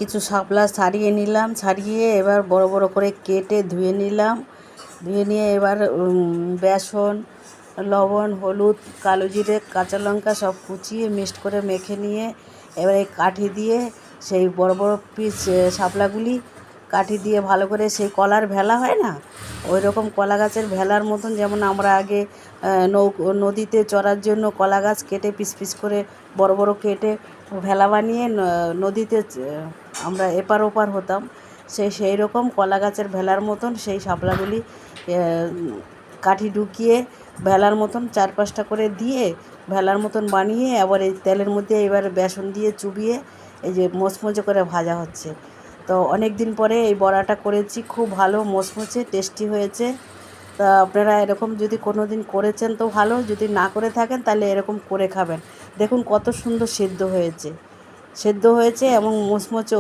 কিছু শাপলা ছাড়িয়ে নিলাম, ছাড়িয়ে এবার বড় বড় করে কেটে ধুয়ে নিলাম। ধুয়ে নিয়ে এবার বেসন, লবণ, হলুদ, কালো জিরে, কাঁচা লঙ্কা সব কুচিয়ে মিক্সড করে মেখে নিয়ে এবার এই কাঠি দিয়ে সেই বড় বড় পিস শাপলাগুলি কাঠি দিয়ে ভালো করে সেই কলার ভেলা হয় না, ওই রকম কলা গাছের ভেলার মতন, যেমন আমরা আগে নদীতে চড়ার জন্য কলা গাছ কেটে পিস পিস করে বড় বড় কেটে ভেলা বানিয়ে নদীতে আমরা এপার ওপার হতাম, সেই রকম কলা গাছের ভেলার মতন সেই শাপলাগুলি কাঠি ঢুকিয়ে ভেলার মতন 4-5টা করে দিয়ে ভেলার মতন বানিয়ে আবার এই তেলের মধ্যে এবার বেসন দিয়ে চুবিয়ে এই যে মচমচে করে ভাজা হচ্ছে। তো অনেক দিন পরে এই বড়াটা করেছি, খুব ভালো মচমচে টেস্টি হয়েছে। তা আপনারা এরকম যদি কোনো দিন করেছেন তো ভালো, যদি না করে থাকেন তাহলে এরকম করে খাবেন। দেখুন কত সুন্দর সেদ্ধ হয়েছে এবং মচমচে।